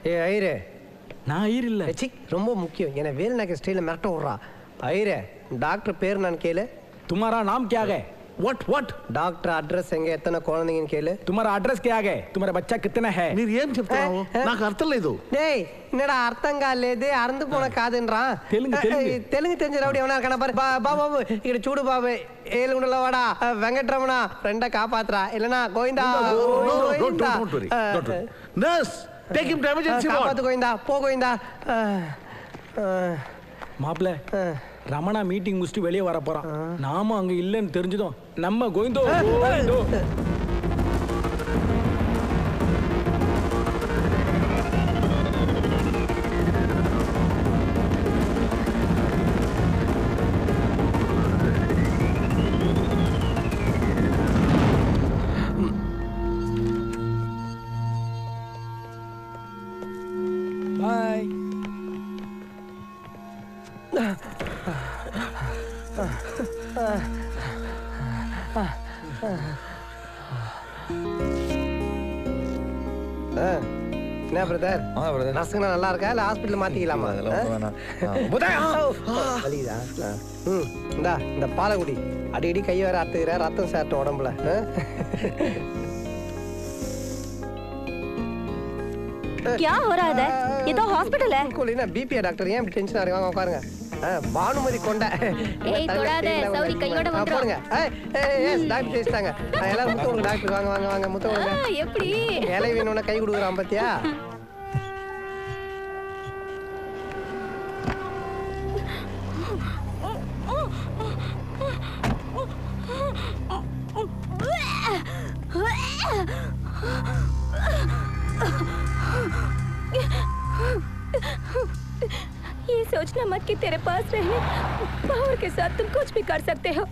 ஏ ஐரே, நான் ஐயர் இல்லை. ரொம்ப முக்கியம். என்ன வேலை நாக்க ஸ்டைல மிரட்ட விட்றா. ஐரே, டாக்டர் பேர் நான் கேளு. तुम्हारा नाम क्या है? what డాక్టర్ అడ్రస్ ఎంగ ఎత్తన కోణందిని కేలు. तुम्हारा एड्रेस क्या है? तुम्हारा बच्चा कितना है? మీరు ఏం చెప్తావు నాకు అర్థం లేదు. டேய், என்னடா அர்த்தம் కాలేదే, అర్థం పోన కాదనరా. తెలుగు తెలిసి రౌడి ఏమన్నా కన బాబు ఇక్కడ చూడు బాబు, ఏలుగుండలో వాడా వెంకటరమణ ఫ్రెండ్ కాపాత్రా ఇల్లనా Govinda. Nurse take him to emergency ward. కాపాతు గోవిందా, పో గోవిందా. மாப்பிள்ள ரமணா மீட்டிங் முடிச்சுட்டு வெளியே வர போறான். நாம அங்க இல்லைன்னு தெரிஞ்சதும் நம்ம கோவிந்தோ கோவிந்தோ. பாய். என்ன பிரதர், நர்ஸுங்க நல்லா இருக்கா இல்ல ஹாஸ்பிட்டல் மாத்திக்கலாமா? இந்தா இந்த பாலகுடி அடிக்கடி கை வேற அத்துக்கிற, ரத்தம் சேரட்டும் உடம்புல. क्या हो रहा है? ये तो हॉस्पिटल है. कोलिना बीपी डॉक्टर ஏன் டென்ஷனா இருக்காங்க? உட்காருங்க. பானுமதி கொண்டை. ஏய் தொடாதே, சௌரி கையோட வந்துரும். போடுங்க. எஸ் டாக்டர் பேசிட்டாங்க. எல்லாரும் முத்து கொடுங்க டாக்டர். வாங்க வாங்க வாங்க முத்து கொடுங்க. எப்படி இலை வேணும்னா கை கொடுக்குறான் பாத்தியா? ये सोचना मत कि तेरे पास रहने पावर के साथ तुम कुछ भी कर सकते हो.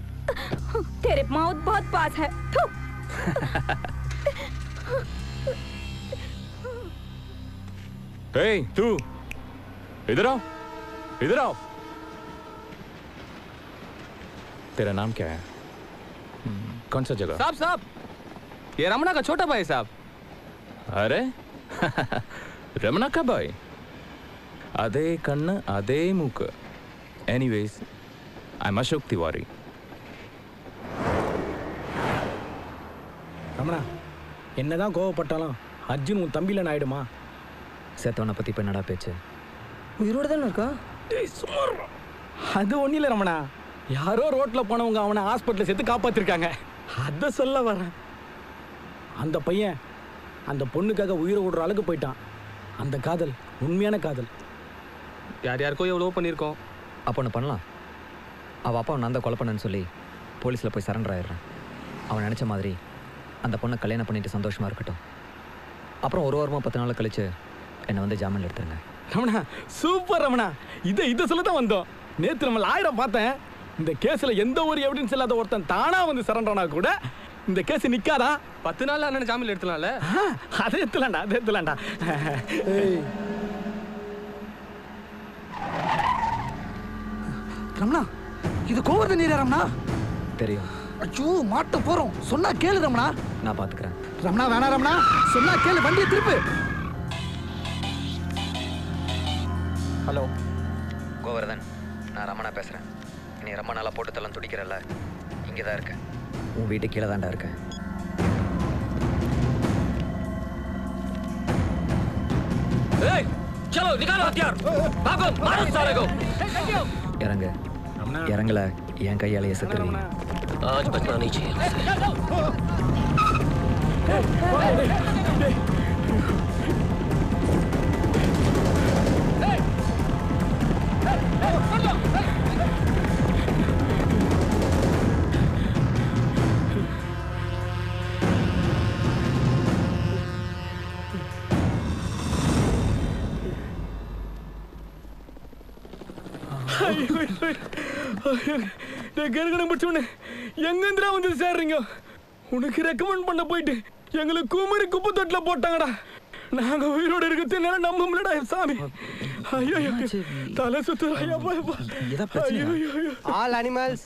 तेरे मौत बहुत पास है. हे तू इधर आओ, इधर आओ. तेरा नाम क्या है? कौन सा जगह? साहब ये रमणा का छोटा भाई साहब. अरे रमणा का भाई, அதே கண்ணு அதே மூக்கு. Anyways, I'm Ashok Tiwari. ரமணா, என்னதான் கோவப்பட்டாலும் அர்ஜுன் உன் தம்பியில ஆயிடுமா? சேத்தவனை பத்தி இப்ப என்னடா பேச்சு? உயிரோட தானே இருக்கா? அது ஒன்றும் இல்லை ரமணா, யாரோ ரோட்டில் போனவங்க அவனை ஹாஸ்பிட்டலில் சேர்த்து காப்பாற்றிருக்காங்க. அதை சொல்ல வரேன். அந்த பையன் அந்த பொண்ணுக்காக உயிரை விடுற அளவுக்கு போயிட்டான். அந்த காதல் உண்மையான காதல். யார் யாருக்கோ எவ்வளோ பண்ணியிருக்கோம். அப்போ ஒன்று பண்ணலாம். அவள் அப்பா நான் தான் கொலை பண்ணேன்னு சொல்லி போலீஸில் போய் சரண்டர் ஆயிடுறான். அவன் நினச்ச மாதிரி அந்த பொண்ணை கல்யாணம் பண்ணிட்டு சந்தோஷமாக இருக்கட்டும். அப்புறம் ஒரு வாரமாக 10 நாள் கழிச்சு என்னை வந்து ஜாமீனில் எடுத்துருங்க. ரமணா சூப்பர் ரமணா, இதை சொல்ல தான் வந்தோம். நேற்று நம்ம லாயரை பார்த்தேன். இந்த கேஸில் எந்த ஒரு எவிடன்ஸ் இல்லாத ஒருத்தன் தானாக வந்து சரண்டர்னா கூட இந்த கேஸ் நிற்காதா? 10 நாள் அண்ணன் ஜாமீன் எடுத்துலாம்ல. அதை எடுத்துலாண்டா. ரமணா, இது கோவர்தன் நீரா ரமணா? தெரியும். ஐயோ மாட்ட போறோம். சொன்னா கேளு ரமணா. நான் பார்த்துக்கிறேன். ரமணா வேணா ரமணா, சொன்னா கேளு, வண்டியை திருப்பு. ஹலோ கோவர்தன், நான் ரமணா பேசுகிறேன். நீ ரொம்ப நாளாக போட்டு தள்ளம் துடிக்கிறல்ல, இங்கே தான் இருக்கேன். உன் வீட்டு கீழே தாண்டா இருக்கேன். चलो निकालो हथियार, भागो, मारो साले को. இறங்கு. இறங்கல என் கையாலேயே செத்துருவீங்க. आज बचना नहीं चाहिए. கருகணம் பிடிச்சோன்னு எங்கேந்திரா வந்து சேர்றீங்க? உனக்கு ரெக்கமெண்ட் பண்ண போயிட்டு எங்களை குமரி குப்பை தொட்டில் போட்டாங்கடா. நாங்கள் உயிரோடு இருக்கிறது என்னால் நம்ப முடியலடா சாமி. ஐயோ தலை சுத்து. ஆல் அனிமல்ஸ்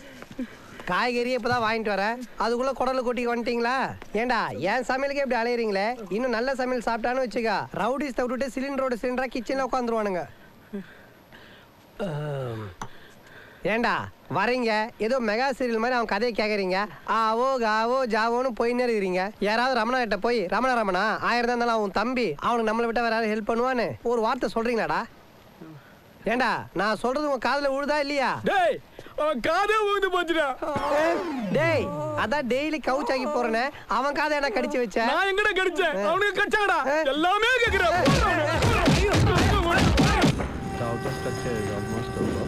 காய்கறி இப்பதான் வாங்கிட்டு வரேன், அதுக்குள்ள குடலை கொட்டி வந்துட்டீங்களா? ஏண்டா என் சமையலுக்கே இப்படி அலையிறீங்களே? இன்னும் நல்ல சமையல் சாப்பிட்டான்னு வச்சுக்கா, ரவுடிஸ் விட்டுட்டு சிலிண்டரா கிச்சன்ல உட்காந்துருவானுங்க. ஏண்டா வரீங்க ஏதோ மெகா சீரியல் மாதிரி அவன் கதையை கேட்குறீங்க, ஆவோ காவோ ஜாவோன்னு போயின்னே இருக்கிறீங்க. யாராவது ரமணா கிட்ட போய் ரமணா 1000 தான் இருந்தாலும் அவன் தம்பி, அவனுக்கு நம்மளை விட்ட வேற யாரும் ஹெல்ப் பண்ணுவான்னு ஒரு வார்த்தை சொல்றீங்களாடா? ஏண்டா நான் சொல்றது உங்க காதுல விழுதா இல்லையா? டேய் அவன் காதே ஊந்து போச்சுடா. டேய் அதான் டெய்லி கவுச் ஆகி போறேனே, அவன் காதை என்ன கடிச்சு வச்ச? நான் எங்கடா கடிச்சேன்? அவனுக்கு கடிச்சாங்கடா. எல்லாமே கேக்குறேன். The outer structure is almost over.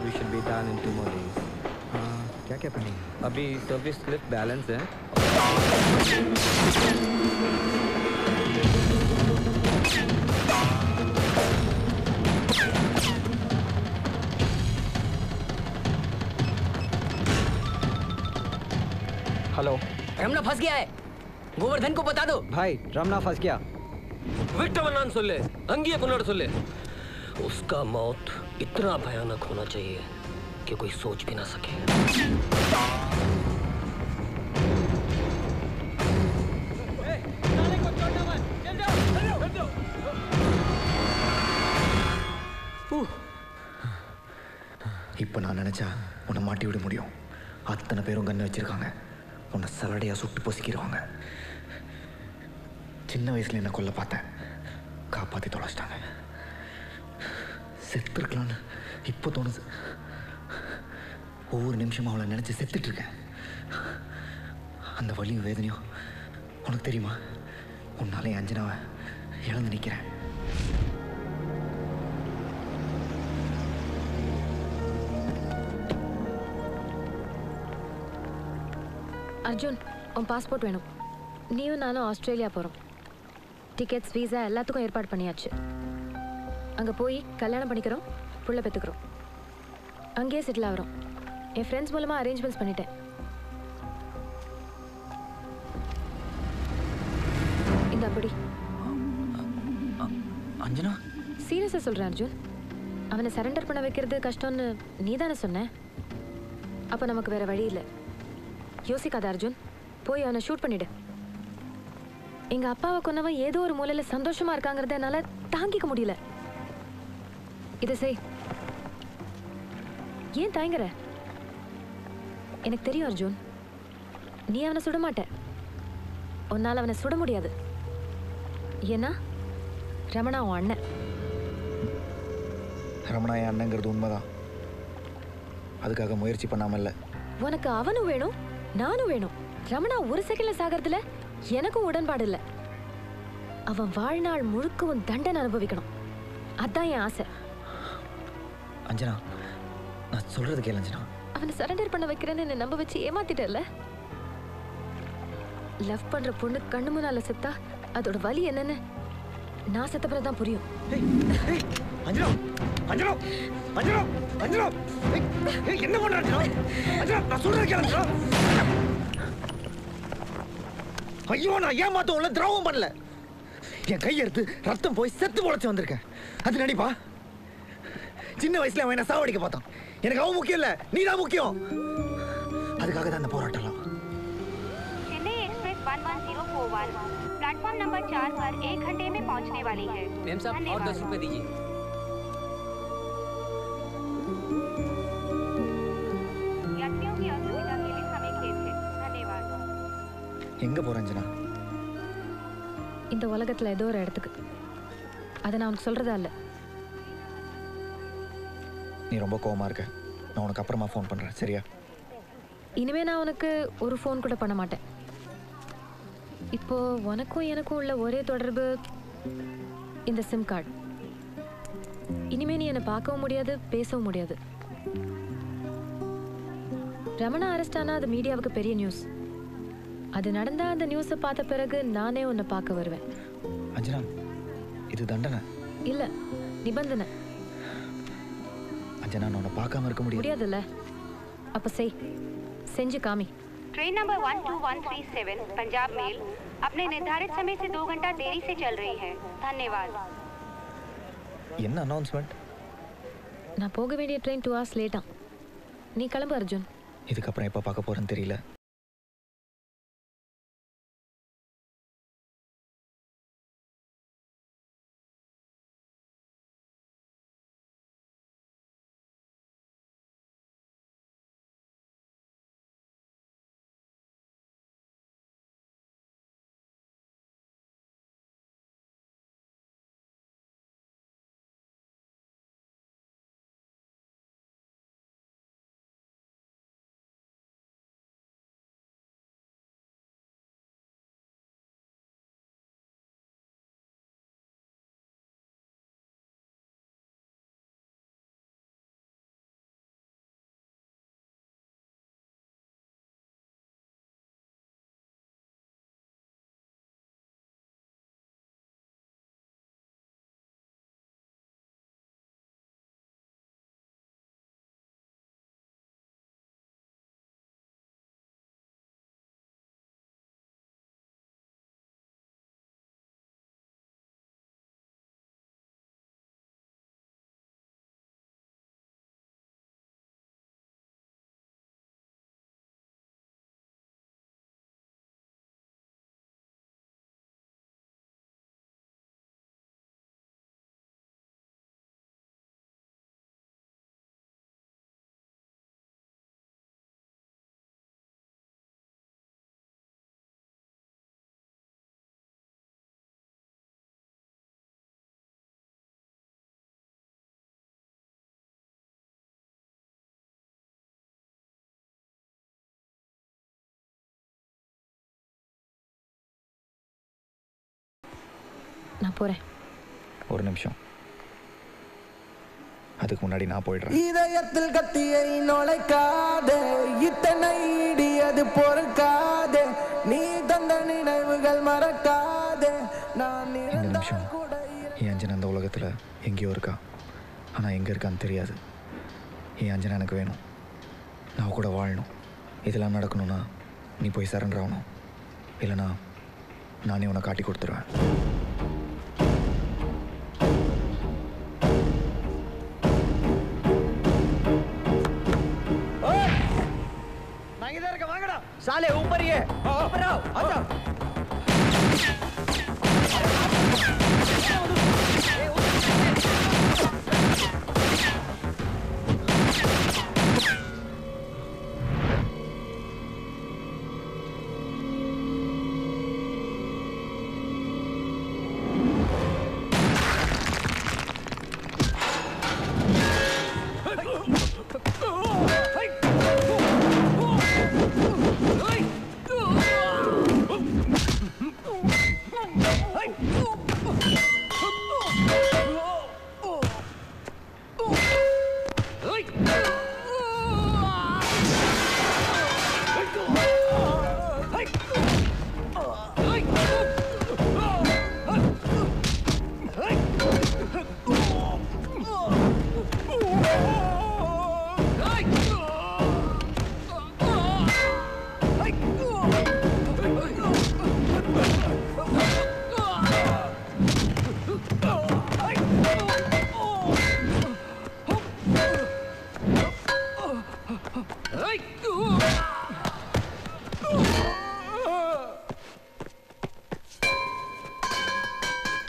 We should be done in 2 more days. क्या पढ़ेंगे? अभी सर्विस लिफ्ट बैलेंस है. हेलो, रमना फंस गया है, गोवर्धन को बता दो. भाई रमना फंस गया. विक्टमन्नान सोल्ले अंगिय कुन्नाड सोल्ले उसका मौत इतना भयानक होना चाहिए कि कोई सोच भी ना सके. இப்போ நான் நினைச்சா உன்னை மாட்டி விட முடியும். அத்தனை பேரும் கண்ணை வச்சிருக்காங்க, உன்னை சலடையா சுட்டு பொசிக்கிடுவாங்க. சின்ன வயசுல என்ன கொல்ல பார்த்தேன், காப்பாற்றி தொலைச்சிட்டாங்க. செத்துருக்கலான்னு இப்போ தோணுது. ஒவ்வொரு நிமிஷமும் அவளை நினச்சி செத்துட்ருக்கேன். அந்த வலியும் வேதனையும் உனக்கு தெரியுமா? உன்னாலே அஞ்சனாவை இழந்து நிற்கிறேன். அர்ஜுன், உன் பாஸ்போர்ட் வேணும். நீயும் நானும் ஆஸ்திரேலியா போகிறோம். டிக்கெட்ஸ் வீசா எல்லாத்துக்கும் ஏற்பாடு பண்ணியாச்சு. அங்கே போய் கல்யாணம் பண்ணிக்கிறோம், புள்ள பெற்றுக்கிறோம், அங்கேயே செட்டில் ஆகிறோம். என் ஃப்ரெண்ட்ஸ் மூலமாக அரேஞ்ச்மெண்ட்ஸ் பண்ணிட்டேன். இந்த அப்படி அஞ்சனா, சீரியஸாக சொல்கிறேன் அர்ஜுன். அவனை சரண்டர் பண்ண வைக்கிறது கஷ்டம்னு நீ தானே சொன்ன. அப்போ நமக்கு வேறு வழி இல்லை. யோசிக்காத அர்ஜுன், போய் அவனை ஷூட் பண்ணிடு. எங்கள் அப்பாவை கொன்னவன் ஏதோ ஒரு மூலையில் சந்தோஷமாக இருக்காங்கிறத என்னால் தாங்கிக்க முடியல. இதை செய். ஏன் தயங்குற? எனக்கு தெரியும் அர்ஜுன், நீ அவனை சுட மாட்ட. உன்னால் அவனை சுட முடியாது. ஏன்னா ரமணா உன் அண்ணன். ரமணா என் அண்ணங்கிறது உண்மைதான். அதுக்காக முயற்சி பண்ணாமல் இல்லை. உனக்கு அவனும் வேணும், நானும் வேணும். ரமணா ஒரு செகண்ட்ல சாகிறதுல எனக்கும் உடன்பாடு இல்லை. அவன் வாழ்நாள் முழுக்கவும் தண்டனை அனுபவிக்கணும். அதான் என் ஆசை. அஞ்சனா, நான் சொல்றது கேளு அஞ்சனா. அவனை சரண்டர் பண்ண வைக்கிறேன்னு என்னை நம்ப வச்சு ஏமாத்திட்டல. லவ் பண்ற பொண்ணு கண்ணு முன்னால செத்தா அதோட வலி என்னன்னு நான் செத்தப்பறம் தான் புரியும். அஞ்சனா, அஞ்சனா, அஞ்சனா, அஞ்சனா, என்ன பண்ற அஞ்சனா? அஞ்சனா, நான் சொல்றது கேளு அஞ்சனா. ஐயோ, நான் ஏமாத்த உள்ள திராவம் பண்ணல. என் கையெடுத்து ரத்தம் போய் செத்து பொழைச்சு வந்திருக்கேன். அது நடிப்பா? சின்ன வயசுல அவன் என்ன சாவடிக்க பார்த்தான். எனக்கு அவன் முக்கியம் இல்ல, நீ தான் முக்கியம். அதுக்காக தான் அந்த போராட்டம். चेन्नई एक्सप्रेस 11041 प्लेटफॉर्म नंबर 4 पर 1 घंटे में पहुंचने वाली है. मैम साहब और 10 रुपए दीजिए. यात्रियों की असुविधा के लिए हमें खेद है. धन्यवाद. எங்க போற அஞ்சனா? இந்த உலகத்துல ஏதோ ஒரு இடத்துக்கு. அதை நான் உனக்கு சொல்றதா இல்லை. நீ ரொம்ப கோவமா இருக்க. நான் உனக்கு அப்புறமா ஃபோன் பண்றேன், சரியா? இனிமே நான் உனக்கு ஒரு ஃபோன் கூட பண்ண மாட்டேன். இப்போ உனக்கும் எனக்கும் உள்ள ஒரே தொடர்பு இந்த சிம் கார்டு. இனிமே நீ என்னை பார்க்கவும் முடியாது, பேசவும் முடியாது. ரமணா அரெஸ்ட் ஆனா அது மீடியாவுக்கு பெரிய நியூஸ். அது நடந்தா அந்த நியூஸை பார்த்த பிறகு நானே உன்னை பார்க்க வருவேன். அஞ்சனா, இது தண்டனை இல்ல, நிபந்தனை. அஞ்சனா, நான் உன்னை பார்க்காம இருக்க முடியாதுல்ல? அப்ப செய், செஞ்சு காமி. ट्रेन नंबर 12137 पंजाब मेल अपने निर्धारित समय से 2 घंटा देरी से चल रही है. धन्यवाद. என்ன அனௌன்ஸ்மெண்ட்? நான் போக வேண்டிய ட்ரெயின் 2 hours லேட்டா. நீ கிளம்பு அர்ஜுன். இதுக்கப்புறம் எப்போ பார்க்க போகிறேன்னு தெரியல. நான் போறேன். ஒரு நிமிஷம், அதுக்கு முன்னாடி நான் போயிடுறேன். இதயத்தில் கத்தியை நுழைக்காதே, இத்தனை இடியது பொறுக்காதே, நீ தந்த நினைவுகள் மறக்காதே. நான் இந்த நிமிஷம் என் அஞ்சனா அந்த உலகத்தில் எங்கேயோ இருக்கா, ஆனால் எங்கே இருக்கான்னு தெரியாது. என் அஞ்சனா எனக்கு வேணும், நான் கூட வாழணும். இதெல்லாம் நடக்கணும்னா நீ போய் சரண்டர் ஆகணும், இல்லைனா நானே உன்னை காட்டி கொடுத்துருவேன். साले ऊपर ही है, ऊपर आओ, आ जाओ।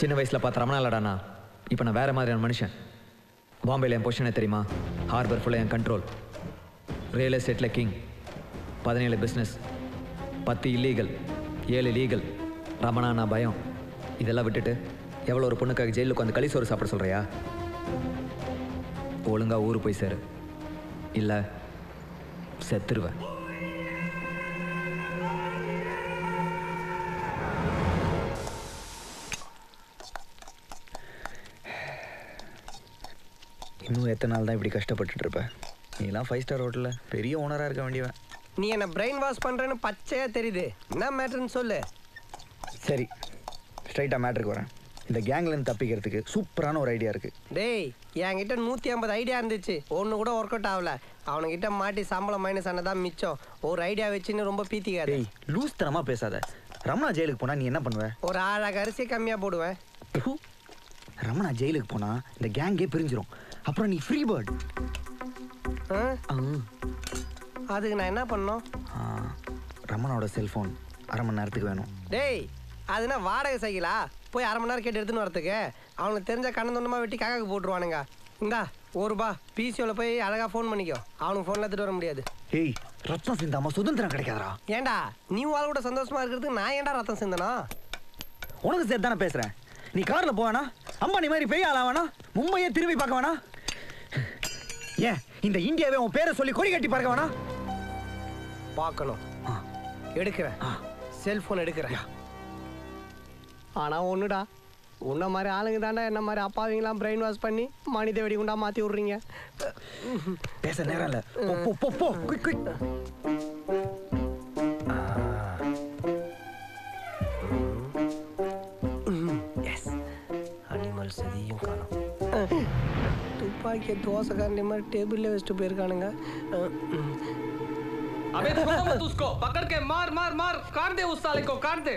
சின்ன வயசில் பார்த்த ரமணா இல்லடாண்ணா, இப்போ நான் வேறு மாதிரியான மனுஷன். பாம்பேயில் என் பொசிஷனே தெரியுமா? ஹார்பர் ஃபுல்லாக என் கண்ட்ரோல். ரியல் எஸ்டேட்டில் king, 17 business, 10 illegal, 7 legal. Ramana நான் பயம். இதெல்லாம் விட்டுட்டு எவ்வளோ ஒரு பொண்ணுக்காக ஜெயிலுக்கு வந்து களிசோறு சாப்பிட சொல்கிறியா? ஒழுங்காக ஊர் போய் சேரு, இல்லை செத்துருவேன். இன்னும் எத்தனை நாள் தான் இப்படி கஷ்டப்பட்டுட்டு இருப்ப? நீலாம் 5 ஸ்டார் ஹோட்டலில் பெரிய ஓனராக இருக்க வேண்டியவன். நீ என்ன பிரெயின் வாஷ் பண்ணுறேன்னு பச்சையாக தெரியுது. என்ன மேட்ருன்னு சொல்லு. சரி, ஸ்ட்ரைட்டாக மேட்ருக்கு வரேன். இந்த கேங்லேருந்து தப்பிக்கிறதுக்கு சூப்பரான ஒரு ஐடியா இருக்குது. டேய், என்கிட்ட 150 ஐடியா இருந்துச்சு, ஒன்று கூட ஒர்க் அவுட் ஆகல. அவனுக்கிட்ட மாட்டி சம்பளம் மைனஸ் ஆனதான் மிச்சம். ஒரு ஐடியா வச்சுன்னு ரொம்ப பீத்திக்காது. டேய், லூஸ் தனமாக பேசாத. ரமணா ஜெயிலுக்கு போனால் நீ என்ன பண்ணுவ? ஒரு ஆழாக அரிசி கம்மியாக போடுவேன். ரமணா ஜெயிலுக்கு போனால் இந்த கேங்கே பிரிஞ்சிரும். அப்புறம் நீ ஃப்ரீ பேர்ட். அதுக்கு நான் என்ன பண்ணணும்? ரமணோட செல்ஃபோன் அரை மணி நேரத்துக்கு வேணும். டேய் அதுனா வாடகை சைக்கிளா? போய் அரை மணி நேரம் கேட்டு எடுத்துன்னு வரதுக்கு அவனுக்கு தெரிஞ்ச கண்ணந்தொண்டமாக வெட்டி காக்காக்கு போட்டுருவானுங்க. இந்தா ₹1 பிசிஓவில் போய் அழகாக ஃபோன் பண்ணிக்கோ. அவனுக்கு ஃபோனில் எடுத்துகிட்டு வர முடியாது. ஏய் ரத்தம் சிந்தாம சுதந்திரம் கிடைக்காதரா? ஏண்டா நீ வாழ் கூட சந்தோஷமா இருக்கிறதுக்கு நான் ஏன்டா ரத்தம் சிந்தனா? உனக்கு சேர்த்து தானே பேசுகிறேன். நீ காரில் போவேனா? அம்பானி மாதிரி பெரிய ஆளா வேணா? மும்பையே திரும்பி பார்க்க வேணா? ஏன் இந்த இந்தியாவே உன் பேரை சொல்லி கொடி கட்டி பார்க்க வேணா? பார்க்கணும். எடுக்கிறேன், செல்ஃபோன் எடுக்கிறேன். ஆனால் ஒன்றுடா, உன்ன மாதிரி ஆளுங்க தாண்டா என்ன மாதிரி அப்பாவிங்களாம் பிரெயின் வாஷ் பண்ணி மனித வெடிகுண்டா மாற்றி விட்றீங்க. பேச நேரம் இல்லை. போ போ குயிக் குயிக். எஸ், அனிமல் சதியும் காணும். துப்பாக்கியை தோசை காண்டி மாதிரி டேபிள்ல வச்சுட்டு போயிருக்கானுங்க. अबे छोड़ो मत उसको, पकड़ के मार मार मार, काट दे उस साले को, काट दे.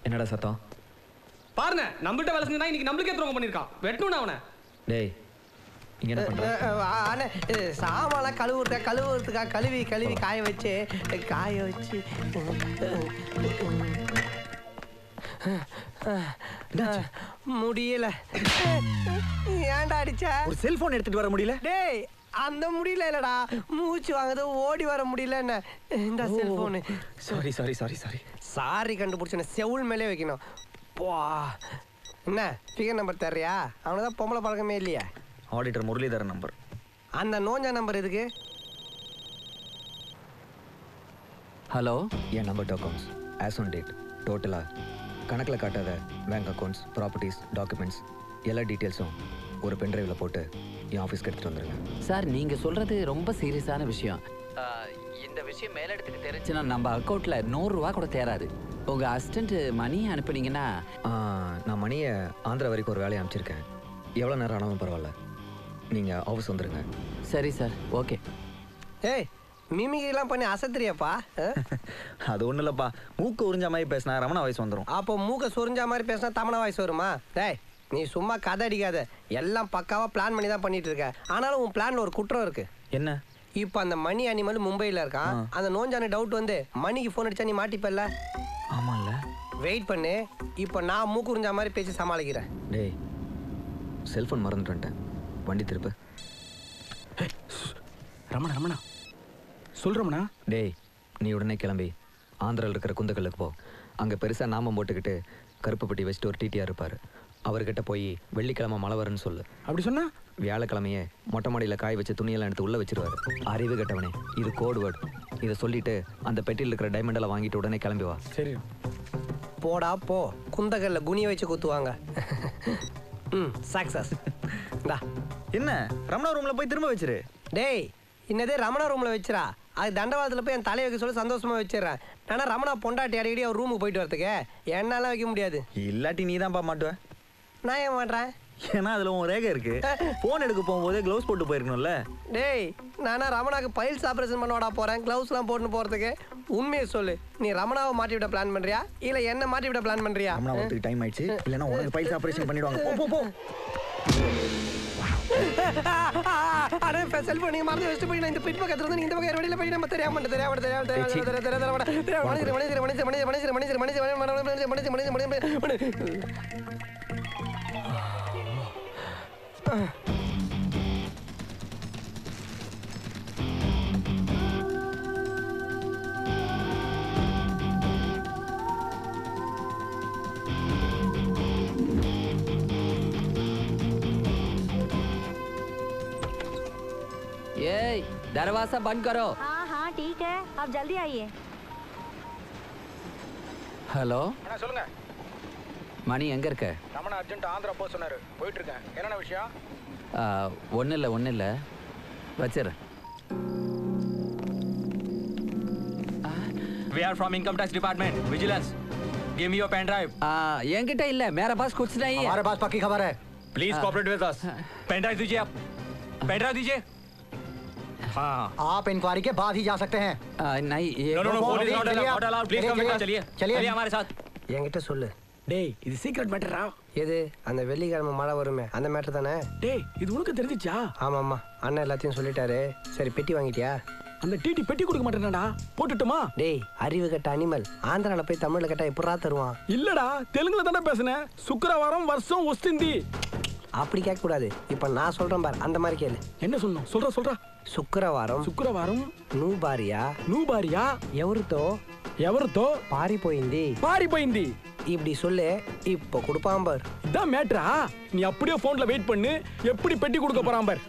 என்னடா சத்தம்? பாருங்க நம்மள்ட்ட வேலை செஞ்சா இன்னைக்கு நம்மளுக்கே துரோகம் பண்ணிருக்கான். வெட்டணும் அவனை. டேய் இங்க என்ன பண்ற? அண்ணே சாமான்லாம் கழுவுறதுக்காக கழுவி காய வச்சு முடியல. ஏன்டா அடிச்ச? ஒரு செல்போன் எடுத்துட்டு வர முடியல. டேய் அந்த முடியல இல்லடா, மூச்சு வாங்குது, ஓடி வர முடியல. என்ன இந்த செல்போனு? சாரி கண்டுபிடிச்ச செவுள் மேலே வைக்கணும். என்ன ஃபிகர் நம்பர் தர்றியா? அவனுக்கு தான் பொம்பளை பழக்கமே இல்லையா? Auditor Muralidharan number. அந்த நோஞ்சா நம்பர் எதுக்கு? ஹலோ, என் number documents as on date டோட்டலாக கணக்கில் காட்டாத பேங்க் அக்கௌண்ட்ஸ், ப்ராப்பர்ட்டிஸ், டாக்குமெண்ட்ஸ் எல்லா டீட்டெயில்ஸும் ஒரு பென்ட்ரைவில் போட்டு என் ஆஃபீஸ்க்கு எடுத்துகிட்டு வந்துடுங்க. சார் நீங்கள் சொல்கிறது ரொம்ப சீரியஸான விஷயம். இந்த விஷயம் மேலிடத்துக்கு தெரிஞ்சுன்னா நம்ம அக்கௌண்ட்டில் ₹100 கூட தேராது. உங்கள் அசிஸ்டண்ட் மணியை அனுப்புனீங்கன்னா? நான் மணியை ஆந்திரா வரைக்கும் ஒரு வேலையை அனுப்பிச்சிருக்கேன். எவ்வளோ நேரம் ஆனாலும் பரவாயில்ல, நீங்கள் ஆஃபீஸ் வந்துடுங்க. சரி சார், ஓகே. ஏய் மிமிகிரிலாம் பண்ணி அசத்துறியாப்பா? அது ஒன்றும் இல்லைப்பா, மூக்கு உறிஞ்ச மாதிரி பேசினா ரமணா வாய்ஸ் வந்துடும். அப்போ மூக்கை சொரிஞ்ச மாதிரி பேசினா தமணா வாய்ஸ் வருமா? டேய் நீ சும்மா கதை அடிக்காத, எல்லாம் பக்காவாக பிளான் பண்ணி தான் பண்ணிட்டு இருக்க. ஆனாலும் உன் பிளான்ல ஒரு குற்றம் இருக்கு. என்ன? இப்போ அந்த மணி அனிமல் மும்பையில் இருக்கான். அந்த நோஞ்சான டவுட் வந்து மணிக்கு ஃபோன் அடிச்சா நீ மாட்டிப்பல்ல? ஆமாம்ல. வெயிட் பண்ணு, இப்போ நான் மூக்கு உறிஞ்ச மாதிரி பேசி சமாளிக்கிறேன். டேய் செல்ஃபோன் மறந்துட்டு வந்துட்டேன், வண்டி திருப்பு. ரமணா சொல்றோம்னா? டேய் நீ உடனே கிளம்பி ஆந்திராவில் இருக்கிற குந்தக்கல்லுக்கு போ. அங்கே பெருசாக நாமம் போட்டுக்கிட்டு கருப்பு பெட்டி வச்சுட்டு ஒரு டிடிஆர் இருப்பார். அவர்கிட்ட போய் வெள்ளிக்கிழமை மழை வரும்னு சொல்லு. அப்படி சொன்னா வியாழக்கிழமையே மொட்டை மாடியில் காய வச்சு துணியெல்லாம் எடுத்து உள்ளே வச்சிருவாரு. அறிவு கட்டவனே, இது கோடு வேர்டு. இதை சொல்லிட்டு அந்த பெட்டியில் இருக்கிற டைமண்டெல்லாம் வாங்கிட்டு உடனே கிளம்பி வா. சரி போடா போ, குந்தகல்ல குனிய வச்சு குத்துவாங்க. சக்சஸ். என்ன ரமணா ரூம்ல போய் திரும்ப வச்சிரு. டேய் இன்னதே ரமணா ரூம்ல வச்சிரா, அது தண்டவாளத்தில் போய் என் தலையை வைக்க சொல்லி சந்தோஷமா வச்சிடறேன். ஆனா ரமணா பொண்டாட்டி அடிக்கடி அவர் ரூமுக்கு போயிட்டு வரதுக்கு என்னால வைக்க முடியாது. இல்லாட்டி நீ தான்ப்பா மாட்டுவ. நான் ஏன் மாட்டேன்? ஏன்னா அதுல உன் ரேகை இருக்கு. போன் எடுக்க போகும்போதே க்ளவுஸ் போட்டு போயிருக்கணும்ல. டேய் நானா ரமணாக்கு பைல்ஸ் ஆப்ரேஷன் பண்ண போறேன், க்ளவுஸ்லாம் போட்டு போறதுக்கு? உண்மையை சொல்லு, நீ ரமணாவை மாட்டி விட பிளான் பண்றியா இல்ல என்ன மாட்டி விட பிளான் பண்றியா? ரமணா வந்து டைம் ஆயிடுச்சு, இல்லனா உனக்கு பைல்ஸ் ஆபரேஷன் பண்ணிடுவாங்க. போ போ போ. அட செல்போன் நீ மறந்து வச்சிட்டு போய் நான் இந்த பிட் பக்கத்துல இருந்து இந்த பக்கம் வெளியில போய் நம்ம தெரியாம ये दरवाजा बंद करो. हाँ हाँ ठीक है, आप जल्दी आइए. ஹலோ சொல்லுங்க. மணி எங்க இருக்க? ரமணா அர்ஜென்ட் ஆந்திரா போக சொன்னாரு, போயிட்டு இருக்கேன். என்னென்ன விஷயம்? ஒன்றும் இல்லை வச்சிரு. We are from Income Tax Department, Vigilance. Give me your pen drive. என்கிட்ட இல்ல, मेरे पास कुछ नहीं है. हमारे पास पक्की खबर है. Please cooperate with us. Pen drive दीजिए आप. Pen drive दीजिए. हाँ. आप इंक्वायरी के बाद ही जा सकते हैं. नहीं ये. No, phone is not allowed. Please come with us. चलिए हमारे साथ. என்கிட்ட சொல்லு. டேய் இது சீக்ரெட் மேட்டரா? எது? அந்த வெள்ளிக்கிழமை மழை வருமே அந்த மேட்டர் தானே? டேய் இது உனக்கு தெரிஞ்சிச்சா? ஆமாம்மா, அண்ணன் எல்லாத்தையும் சொல்லிட்டாரு. சரி பெட்டி வாங்கிட்டியா? அந்த டிடி பெட்டி கொடுக்க மாட்டேனாடா. போட்டுட்டுமா? டேய் அறிவு கட்ட அனிமல். ஆந்திரால போய் தமிழ்ல கேட்டா எப்படா தருவான்? இல்லடா தெலுங்குல தானே பேசுனேன். சுக்கிரவாரம் வருஷம் வஸ்திந்தி. அப்படி கேட்க கூடாது. இப்ப நான் சொல்றேன் பார், அந்த மாதிரி கேளு. என்ன சொல்லணும்? சொல்றா. శుక్రవారం నువ్వు భార్య ఎవరితో పారిపోయింది இப்படி சொல்லு. இப்போ கொடுப்பான் பார். இதான் மேட்ரா. நீ அப்படியே போன்ல வெயிட் பண்ணு. எப்படி பெட்டி கொடுக்க போறான் பார்.